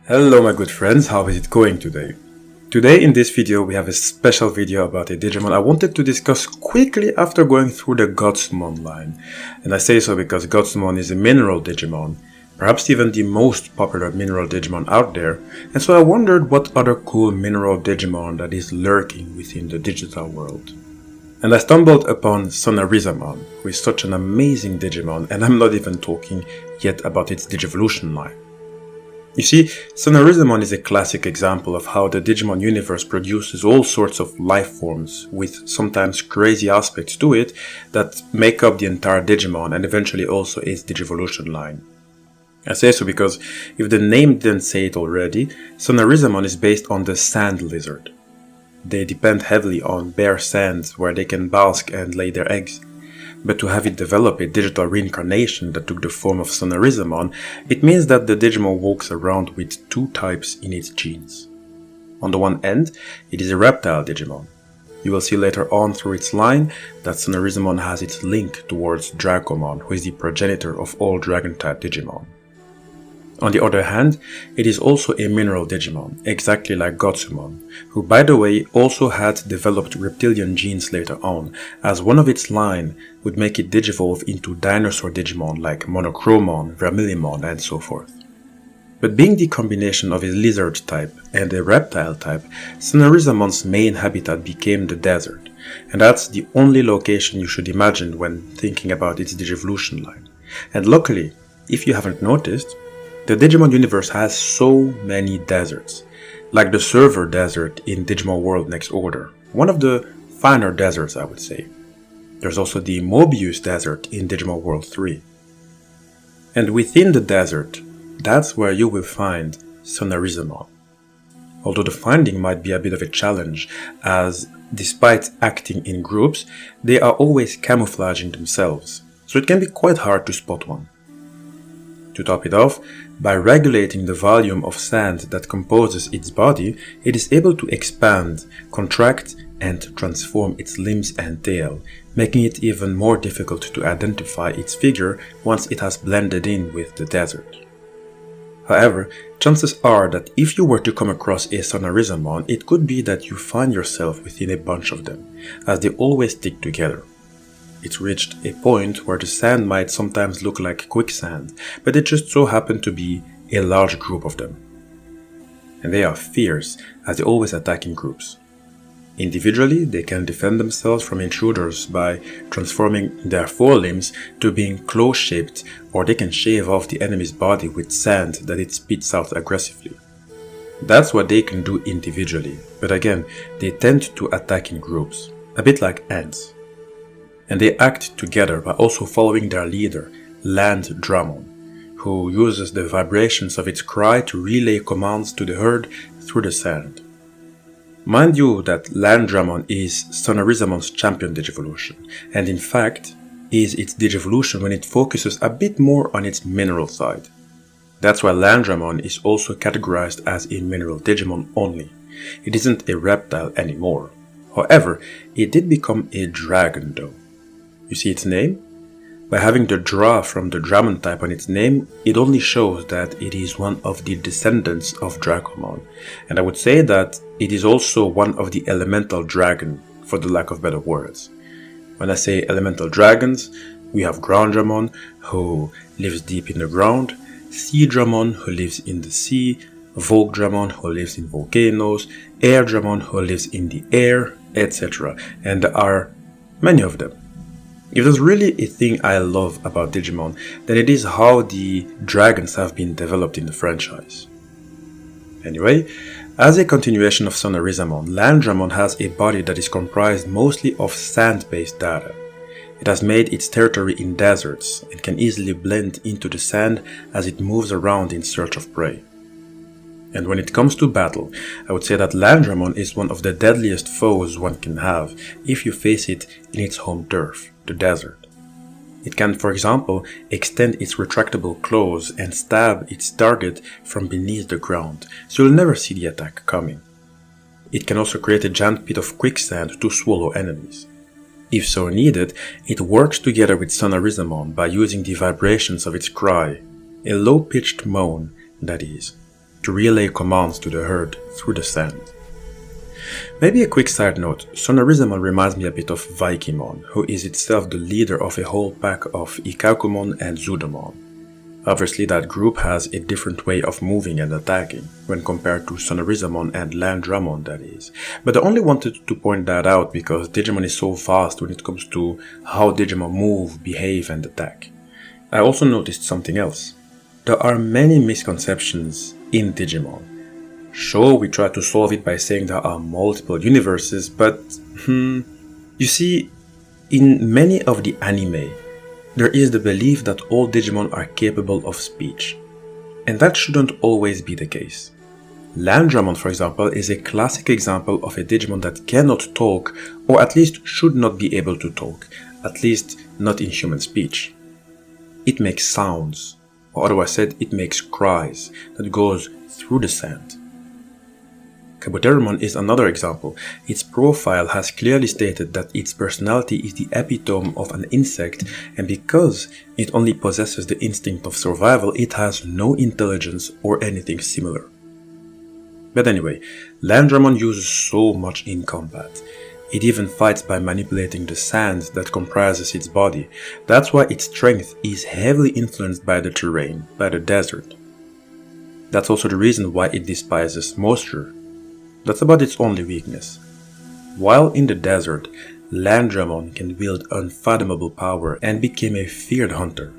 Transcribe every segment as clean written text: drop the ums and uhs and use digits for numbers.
Hello my good friends, how is it going today? Today in this video we have a special video about a Digimon I wanted to discuss quickly after going through the Godsumon line. And I say so because Godsumon is a mineral Digimon, perhaps even the most popular mineral Digimon out there, and so I wondered what other cool mineral Digimon that is lurking within the digital world. And I stumbled upon SUNARIZAMON, who is such an amazing Digimon, and I'm not even talking yet about its digivolution line. You see, SUNARIZAMON is a classic example of how the Digimon universe produces all sorts of life forms with sometimes crazy aspects to it that make up the entire Digimon and eventually also its digivolution line. I say so because if the name didn't say it already, SUNARIZAMON is based on the sand lizard. They depend heavily on bare sand where they can bask and lay their eggs. But to have it develop a digital reincarnation that took the form of SUNARIZAMON, it means that the Digimon walks around with two types in its genes. On the one end, it is a reptile Digimon. You will see later on through its line that SUNARIZAMON has its link towards Dracomon, who is the progenitor of all dragon-type Digimon. On the other hand, it is also a mineral Digimon, exactly like Godsumon, who by the way also had developed reptilian genes later on, as one of its line would make it digivolve into dinosaur Digimon like Monochromon, Vermilimon and so forth. But being the combination of a lizard type and a reptile type, SUNARIZAMON's main habitat became the desert, and that's the only location you should imagine when thinking about its digivolution line. And luckily, if you haven't noticed, the Digimon universe has so many deserts, like the Server Desert in Digimon World Next Order, one of the finer deserts I would say. There's also the Mobius Desert in Digimon World 3. And within the desert, that's where you will find SUNARIZAMON. Although the finding might be a bit of a challenge, as despite acting in groups, they are always camouflaging themselves, so it can be quite hard to spot one. To top it off, by regulating the volume of sand that composes its body, it is able to expand, contract, and transform its limbs and tail, making it even more difficult to identify its figure once it has blended in with the desert. However, chances are that if you were to come across a SUNARIZAMON, it could be that you find yourself within a bunch of them, as they always stick together. It's reached a point where the sand might sometimes look like quicksand, but it just so happened to be a large group of them. And they are fierce, as they always attack in groups. Individually, they can defend themselves from intruders by transforming their forelimbs to being claw-shaped, or they can shave off the enemy's body with sand that it spits out aggressively. That's what they can do individually, but again, they tend to attack in groups, a bit like ants. And they act together by also following their leader, Landramon, who uses the vibrations of its cry to relay commands to the herd through the sand. Mind you that Landramon is SUNARIZAMON's champion digivolution, and in fact is its digivolution when it focuses a bit more on its mineral side. That's why Landramon is also categorized as a mineral Digimon only. It isn't a reptile anymore. However, it did become a dragon though. You see its name? By having the Dra from the Dramon type on its name, it only shows that it is one of the descendants of Dracomon, and I would say that it is also one of the elemental dragon, for the lack of better words. When I say elemental dragons, we have Grounddramon, who lives deep in the ground, Seadramon, who lives in the sea, Volkdramon, who lives in volcanoes, Airdramon, who lives in the air, etc. And there are many of them. If there's really a thing I love about Digimon, then it is how the dragons have been developed in the franchise. Anyway, as a continuation of SUNARIZAMON, Landramon has a body that is comprised mostly of sand-based data. It has made its territory in deserts and can easily blend into the sand as it moves around in search of prey. And when it comes to battle, I would say that Landramon is one of the deadliest foes one can have if you face it in its home turf, the desert. It can, for example, extend its retractable claws and stab its target from beneath the ground, so you'll never see the attack coming. It can also create a giant pit of quicksand to swallow enemies. If so needed, it works together with SUNARIZAMON by using the vibrations of its cry, a low-pitched moan, that is, to relay commands to the herd through the sand. Maybe a quick side note, SUNARIZAMON reminds me a bit of Digimon, who is itself the leader of a whole pack of Dracomon and Dracomon. Obviously that group has a different way of moving and attacking, when compared to SUNARIZAMON and Landramon that is. But I only wanted to point that out because Digimon is so vast when it comes to how Digimon move, behave and attack. I also noticed something else. There are many misconceptions in Digimon. Sure, we try to solve it by saying there are multiple universes, but you see, in many of the anime, there is the belief that all Digimon are capable of speech. And that shouldn't always be the case. Landramon, for example, is a classic example of a Digimon that cannot talk, or at least should not be able to talk, at least not in human speech. It makes sounds, or otherwise said, it makes cries that goes through the sand. Kabuterimon is another example. Its profile has clearly stated that its personality is the epitome of an insect, and because it only possesses the instinct of survival, it has no intelligence or anything similar. But anyway, Landramon uses so much in combat. It even fights by manipulating the sand that comprises its body. That's why its strength is heavily influenced by the terrain, by the desert. That's also the reason why it despises moisture. That's about its only weakness. While in the desert, Landramon can wield unfathomable power and became a feared hunter.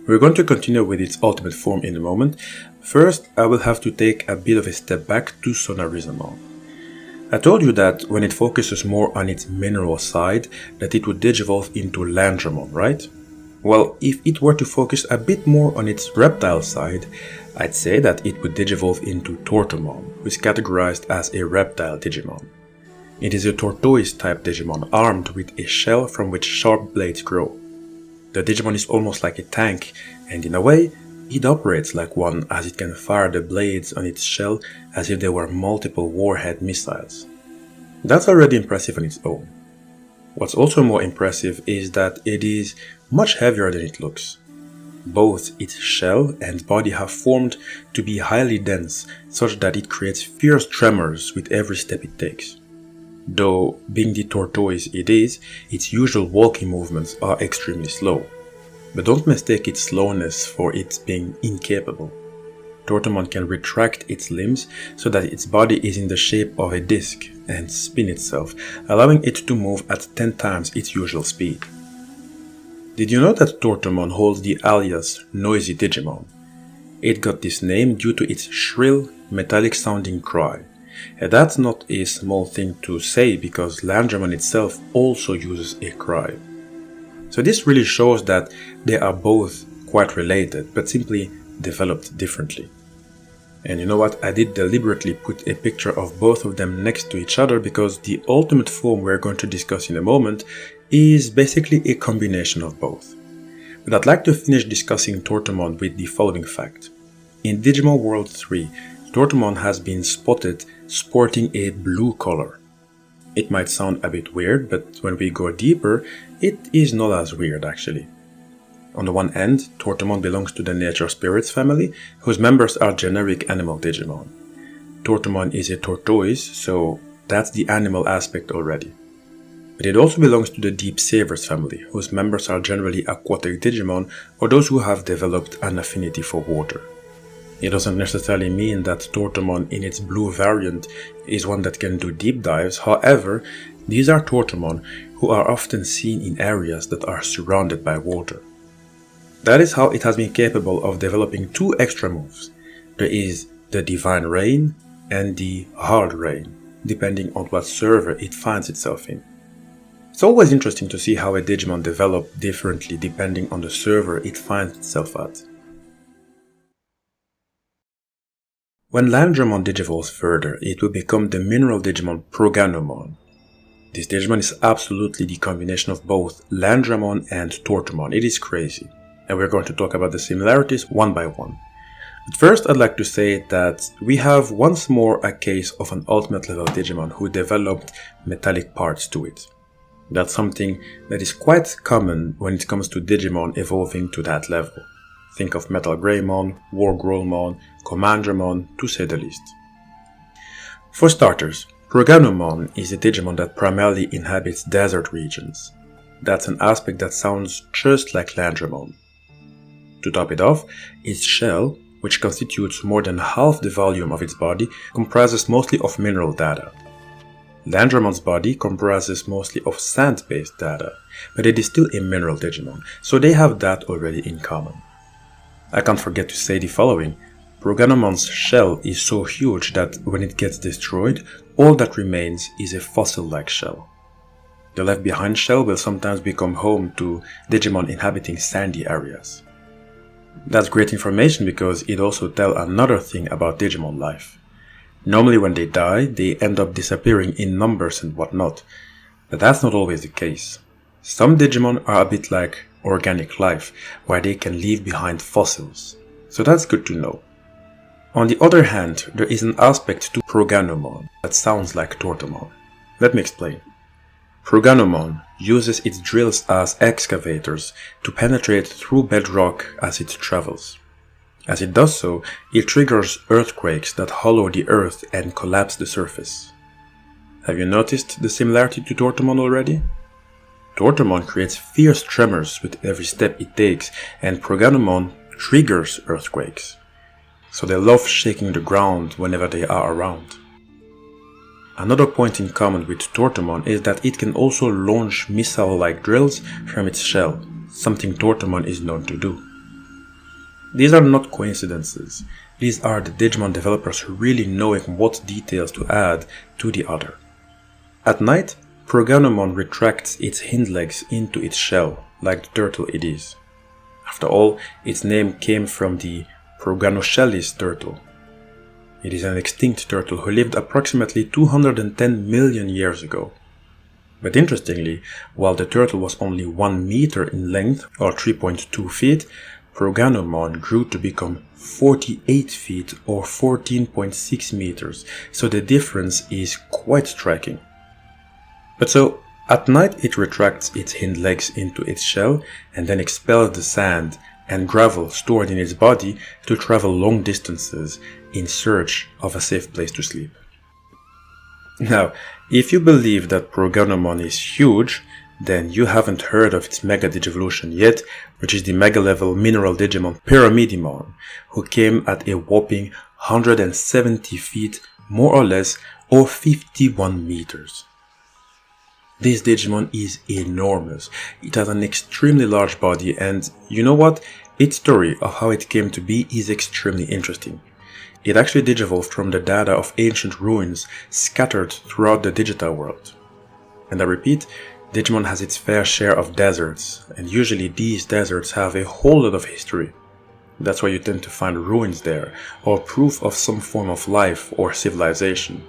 We're going to continue with its ultimate form in a moment. First, I will have to take a bit of a step back to SUNARIZAMON. I told you that when it focuses more on its mineral side, that it would digivolve into Landramon, right? Well, if it were to focus a bit more on its reptile side, I'd say that it would digivolve into Tortomon, who is categorized as a reptile Digimon. It is a tortoise-type Digimon armed with a shell from which sharp blades grow. The Digimon is almost like a tank, and in a way, it operates like one as it can fire the blades on its shell as if they were multiple warhead missiles. That's already impressive on its own. What's also more impressive is that it is much heavier than it looks. Both its shell and body have formed to be highly dense, such that it creates fierce tremors with every step it takes. Though, being the tortoise it is, its usual walking movements are extremely slow. But don't mistake its slowness for it being incapable. Tortomon can retract its limbs so that its body is in the shape of a disc and spin itself, allowing it to move at 10 times its usual speed. Did you know that Tortomon holds the alias Noisy Digimon? It got this name due to its shrill, metallic-sounding cry. And that's not a small thing to say because Landramon itself also uses a cry. So this really shows that they are both quite related, but simply developed differently. And you know what, I did deliberately put a picture of both of them next to each other because the ultimate form we're going to discuss in a moment is basically a combination of both. But I'd like to finish discussing Tortomon with the following fact. In Digimon World 3, Tortomon has been spotted sporting a blue color. It might sound a bit weird, but when we go deeper, it is not as weird actually. On the one end, Tortomon belongs to the Nature Spirits family, whose members are generic animal Digimon. Tortomon is a tortoise, so that's the animal aspect already. But it also belongs to the Deep Savers family, whose members are generally aquatic Digimon or those who have developed an affinity for water. It doesn't necessarily mean that Tortomon in its blue variant is one that can do deep dives, however, these are Tortomon who are often seen in areas that are surrounded by water. That is how it has been capable of developing two extra moves. There is the Divine Rain and the Hard Rain, depending on what server it finds itself in. It's always interesting to see how a Digimon develops differently depending on the server it finds itself at. When Landramon digivolves further, it will become the mineral Digimon Proganomon. This Digimon is absolutely the combination of both Landramon and Tortomon. It is crazy. And we're going to talk about the similarities one by one. But first I'd like to say that we have once more a case of an ultimate level Digimon who developed metallic parts to it. That's something that is quite common when it comes to Digimon evolving to that level. Think of MAGNETICDRAMON, Dracomon, Landramon, to say the least. For starters, Proganomon is a Digimon that primarily inhabits desert regions. That's an aspect that sounds just like Landramon. To top it off, its shell, which constitutes more than half the volume of its body, comprises mostly of mineral data. Landramon's body comprises mostly of sand-based data, but it is still a mineral Digimon, so they have that already in common. I can't forget to say the following: Proganomon's shell is so huge that when it gets destroyed, all that remains is a fossil-like shell. The left-behind shell will sometimes become home to Digimon inhabiting sandy areas. That's great information because it also tells another thing about Digimon life. Normally when they die, they end up disappearing in numbers and whatnot, but that's not always the case. Some Digimon are a bit like organic life, where they can leave behind fossils, so that's good to know. On the other hand, there is an aspect to Proganomon that sounds like Tortomon. Let me explain. Proganomon uses its drills as excavators to penetrate through bedrock as it travels. As it does so, it triggers earthquakes that hollow the earth and collapse the surface. Have you noticed the similarity to Tortomon already? Tortomon creates fierce tremors with every step it takes, and Proganomon triggers earthquakes. So they love shaking the ground whenever they are around. Another point in common with Tortomon is that it can also launch missile-like drills from its shell, something Tortomon is known to do. These are not coincidences, these are the Digimon developers really knowing what details to add to the other. At night, Proganomon retracts its hind legs into its shell, like the turtle it is. After all, its name came from the Proganoshellis turtle. It is an extinct turtle who lived approximately 210 million years ago. But interestingly, while the turtle was only 1 meter in length, or 3.2 feet, Proganomon grew to become 48 feet or 14.6 meters, so the difference is quite striking. But so, at night it retracts its hind legs into its shell and then expels the sand and gravel stored in its body to travel long distances in search of a safe place to sleep. Now, if you believe that Proganomon is huge, then you haven't heard of its Mega Digivolution yet, which is the Mega level mineral Digimon PYRAMIDIMON, who came at a whopping 170 feet more or less, or 51 meters. This Digimon is enormous. It has an extremely large body, and you know what? Its story of how it came to be is extremely interesting. It actually digivolved from the data of ancient ruins scattered throughout the digital world. And I repeat, Digimon has its fair share of deserts, and usually these deserts have a whole lot of history. That's why you tend to find ruins there, or proof of some form of life or civilization.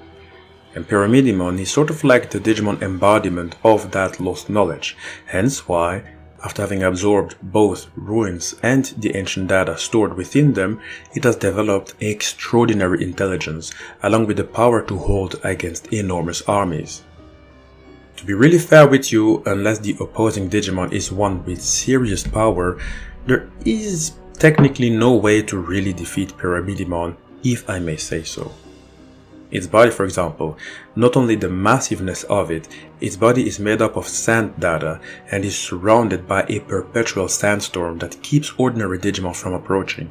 And PYRAMIDIMON is sort of like the Digimon embodiment of that lost knowledge, hence why, after having absorbed both ruins and the ancient data stored within them, it has developed extraordinary intelligence, along with the power to hold against enormous armies. To be really fair with you, unless the opposing Digimon is one with serious power, there is technically no way to really defeat PYRAMIDIMON, if I may say so. Its body, for example, not only the massiveness of it, its body is made up of sand data and is surrounded by a perpetual sandstorm that keeps ordinary Digimon from approaching.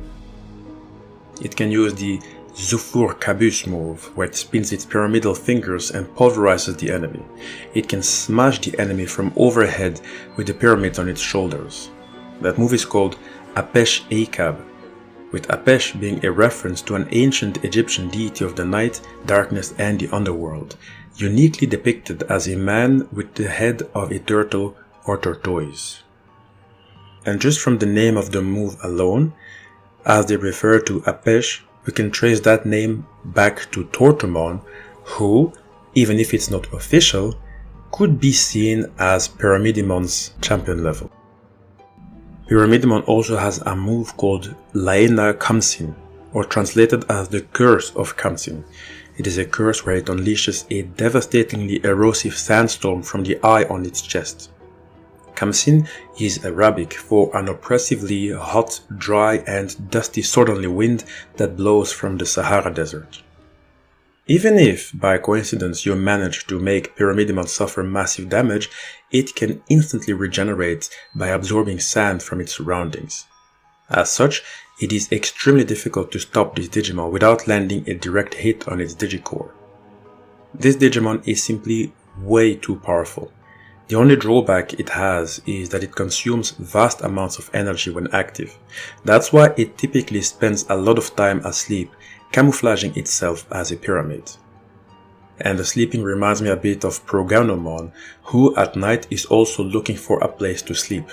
It can use the Zufur Caboose move, where it spins its pyramidal fingers and pulverizes the enemy. It can smash the enemy from overhead with the pyramids on its shoulders. That move is called Apesh Akab, with Apesh being a reference to an ancient Egyptian deity of the night, darkness and the underworld, uniquely depicted as a man with the head of a turtle or tortoise. And just from the name of the move alone, as they refer to Apesh, we can trace that name back to Tortomon, who, even if it's not official, could be seen as PYRAMIDIMON's champion level. PYRAMIDIMON also has a move called Laena Kamsin, or translated as the Curse of Kamsin. It is a curse where it unleashes a devastatingly erosive sandstorm from the eye on its chest. Kamsin is Arabic for an oppressively hot, dry and dusty southerly wind that blows from the Sahara Desert. Even if, by coincidence, you manage to make Pyramidimon suffer massive damage, it can instantly regenerate by absorbing sand from its surroundings. As such, it is extremely difficult to stop this Digimon without landing a direct hit on its Digicore. This Digimon is simply way too powerful. The only drawback it has is that it consumes vast amounts of energy when active. That's why it typically spends a lot of time asleep, camouflaging itself as a pyramid. And the sleeping reminds me a bit of Proganomon, who at night is also looking for a place to sleep.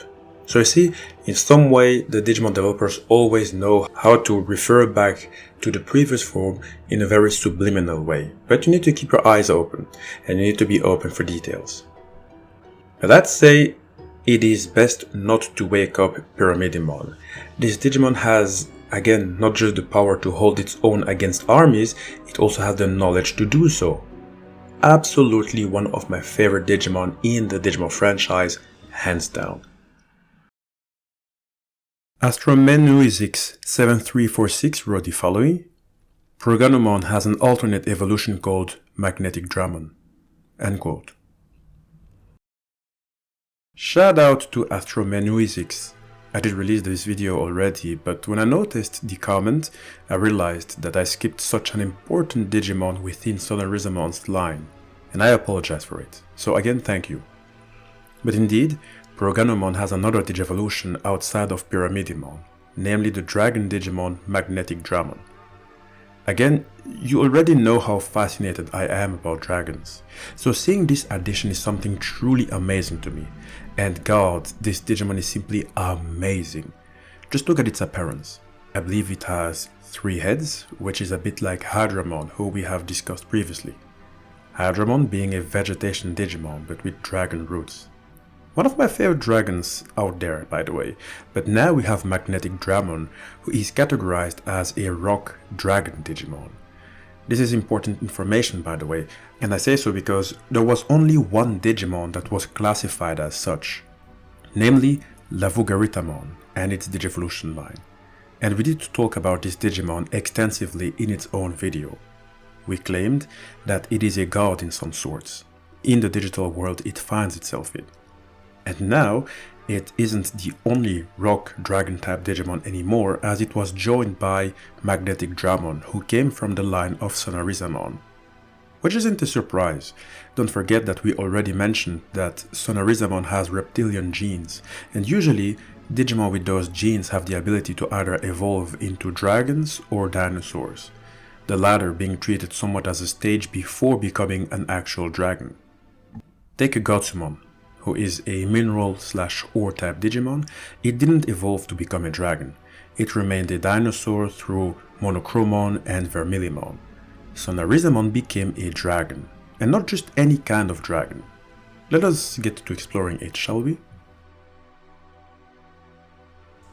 So you see, in some way the Digimon developers always know how to refer back to the previous form in a very subliminal way, but you need to keep your eyes open, and you need to be open for details. Now let's say it is best not to wake up Pyramidimon. This Digimon has, again, not just the power to hold its own against armies, it also has the knowledge to do so. Absolutely one of my favorite Digimon in the Digimon franchise, hands down. AstroMenuisix7346 wrote the following: Proganomon has an alternate evolution called MAGNETICDRAMON. End quote. Shout out to AstroMenuisix. I did release this video already, but when I noticed the comment, I realized that I skipped such an important Digimon within SUNARIZAMON's line, and I apologize for it. So again, thank you. But indeed, Proganomon has another digivolution outside of Pyramidimon, namely the Dragon Digimon MAGNETICDRAMON. Again, you already know how fascinated I am about dragons, so seeing this addition is something truly amazing to me, and God, this Digimon is simply amazing. Just look at its appearance. I believe it has 3 heads, which is a bit like Landramon, who we have discussed previously. Landramon being a vegetation Digimon, but with dragon roots. One of my favorite dragons out there, by the way, but now we have MAGNETICDRAMON, who is categorized as a rock dragon Digimon. This is important information, by the way, and I say so because there was only one Digimon that was classified as such, namely Landramon and its digivolution line. And we did talk about this Digimon extensively in its own video. We claimed that it is a god in some sorts, in the digital world it finds itself in. And now, it isn't the only rock dragon type Digimon anymore, as it was joined by MAGNETICDRAMON, who came from the line of SUNARIZAMON. Which isn't a surprise. Don't forget that we already mentioned that SUNARIZAMON has reptilian genes, and usually Digimon with those genes have the ability to either evolve into dragons or dinosaurs, the latter being treated somewhat as a stage before becoming an actual dragon. Take a Gotsumon, who is a mineral/ore type Digimon. It didn't evolve to become a dragon. It remained a dinosaur through Monochromon and Vermilimon. SUNARIZAMON became a dragon, and not just any kind of dragon. Let us get to exploring it, shall we?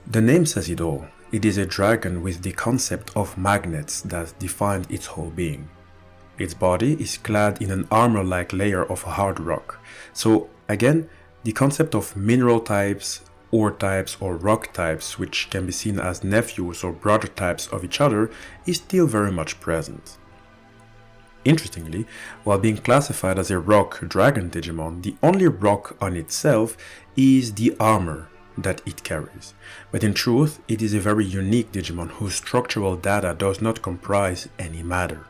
The name says it all. It is a dragon with the concept of magnets that defined its whole being. Its body is clad in an armor-like layer of hard rock, so again, the concept of mineral types, ore types or rock types, which can be seen as nephews or brother types of each other, is still very much present. Interestingly, while being classified as a rock dragon Digimon, the only rock on itself is the armor that it carries. But in truth, it is a very unique Digimon whose structural data does not comprise any matter.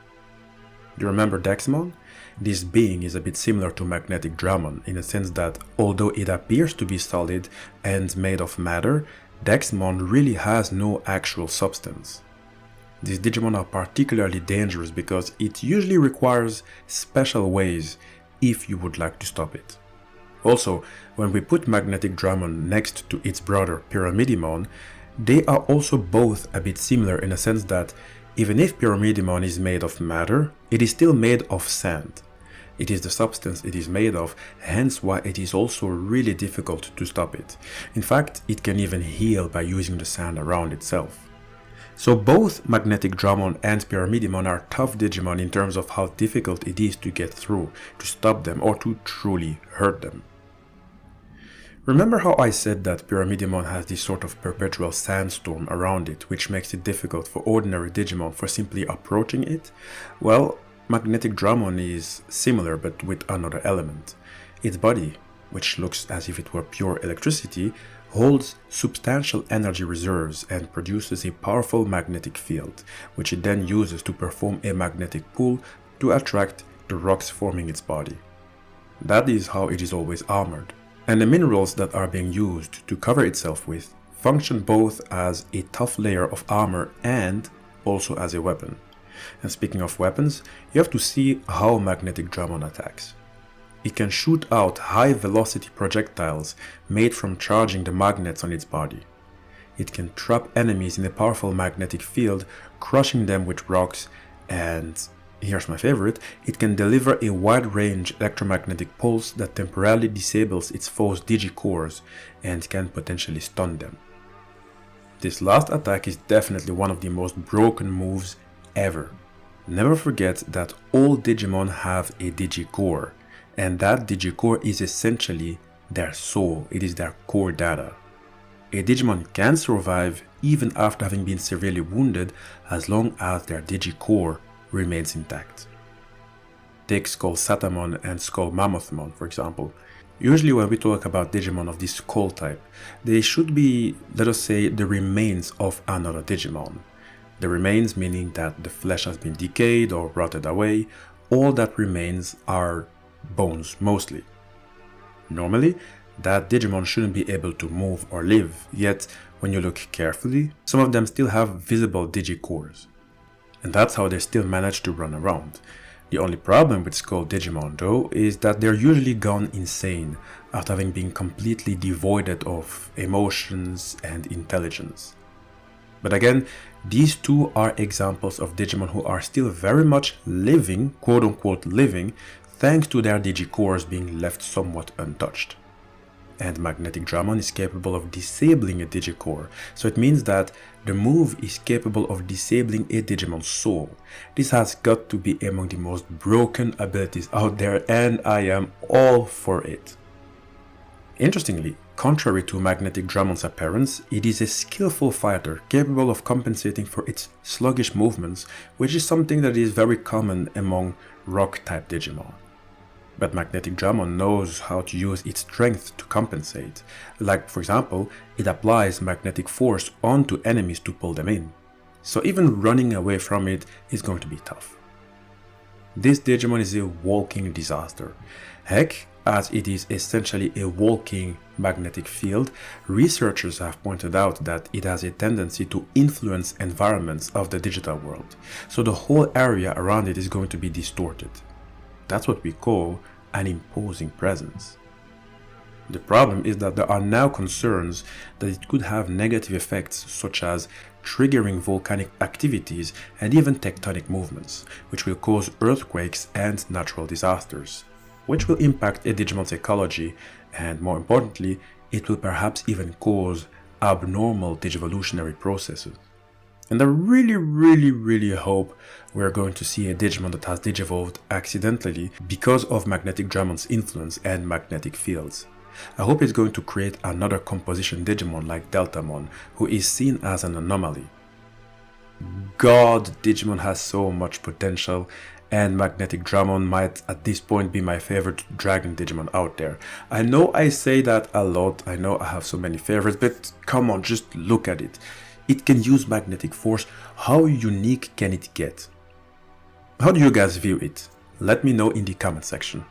Do you remember Dracomon? This being is a bit similar to MAGNETICDRAMON in the sense that although it appears to be solid and made of matter, Dracomon really has no actual substance. These Digimon are particularly dangerous because it usually requires special ways if you would like to stop it. Also, when we put MAGNETICDRAMON next to its brother Pyramidimon, they are also both a bit similar in the sense that even if Pyramidimon is made of matter, it is still made of sand. It is the substance it is made of, hence why it is also really difficult to stop it. In fact, it can even heal by using the sand around itself. So both MAGNETICDRAMON and PYRAMIDIMON are tough Digimon in terms of how difficult it is to get through, to stop them or to truly hurt them. Remember how I said that Pyramidimon has this sort of perpetual sandstorm around it, which makes it difficult for ordinary Digimon for simply approaching it? Well, MAGNETICDRAMON is similar but with another element. Its body, which looks as if it were pure electricity, holds substantial energy reserves and produces a powerful magnetic field, which it then uses to perform a magnetic pull to attract the rocks forming its body. That is how it is always armored. And the minerals that are being used to cover itself with function both as a tough layer of armor and also as a weapon. And speaking of weapons, you have to see how MAGNETICDRAMON attacks. It can shoot out high velocity projectiles made from charging the magnets on its body. It can trap enemies in a powerful magnetic field, crushing them with rocks, and here's my favorite, it can deliver a wide-range electromagnetic pulse that temporarily disables its foe's digicores and can potentially stun them. This last attack is definitely one of the most broken moves ever. Never forget that all Digimon have a digicore, and that digicore is essentially their soul, it is their core data. A Digimon can survive even after having been severely wounded as long as their digicore remains intact. Take SUNARIZAMON and SUNARIZAMON for example. Usually when we talk about Digimon of this skull type, they should be, let us say, the remains of another Digimon. The remains meaning that the flesh has been decayed or rotted away. All that remains are bones mostly. Normally, that Digimon shouldn't be able to move or live, yet when you look carefully, some of them still have visible digicores. And that's how they still manage to run around. The only problem with Skull Digimon though is that they're usually gone insane after having been completely devoided of emotions and intelligence. But again, these two are examples of Digimon who are still very much living, quote unquote living, thanks to their digicores being left somewhat untouched. And MAGNETICDRAMON is capable of disabling a digicore, so it means that the move is capable of disabling a Digimon's soul. This has got to be among the most broken abilities out there, and I am all for it. Interestingly, contrary to MAGNETICDRAMON's appearance, it is a skillful fighter capable of compensating for its sluggish movements, which is something that is very common among rock-type Digimon. But MAGNETICDRAMON knows how to use its strength to compensate. Like, for example, it applies magnetic force onto enemies to pull them in. So even running away from it is going to be tough. This Digimon is a walking disaster. Heck, as it is essentially a walking magnetic field, researchers have pointed out that it has a tendency to influence environments of the digital world. So the whole area around it is going to be distorted. That's what we call an imposing presence. The problem is that there are now concerns that it could have negative effects such as triggering volcanic activities and even tectonic movements, which will cause earthquakes and natural disasters, which will impact a Digimon's ecology, and more importantly, it will perhaps even cause abnormal digivolutionary processes. And I really hope we're going to see a Digimon that has digivolved accidentally because of MAGNETICDRAMON's influence and magnetic fields. I hope it's going to create another composition Digimon like Deltamon, who is seen as an anomaly. God, Digimon has so much potential, and MAGNETICDRAMON might at this point be my favorite dragon Digimon out there. I know I say that a lot, I know I have so many favorites, but come on, just look at it. It can use magnetic force. How unique can it get? How do you guys view it? Let me know in the comment section.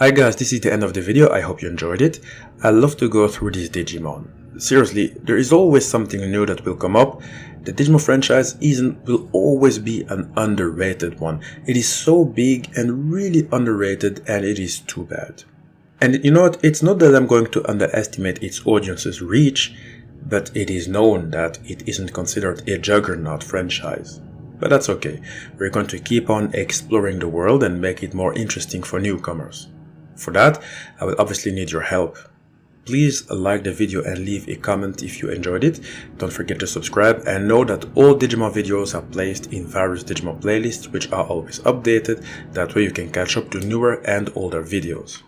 Hi guys, this is the end of the video. I hope you enjoyed it. I love to go through these Digimon. Seriously, there is always something new that will come up. The Digimon franchise will always be an underrated one. It is so big and really underrated, and it is too bad. And you know what, it's not that I'm going to underestimate its audience's reach, but it is known that it isn't considered a juggernaut franchise. But that's okay, we're going to keep on exploring the world and make it more interesting for newcomers. For that, I will obviously need your help. Please like the video and leave a comment if you enjoyed it. Don't forget to subscribe, and know that all Digimon videos are placed in various Digimon playlists which are always updated. That way you can catch up to newer and older videos.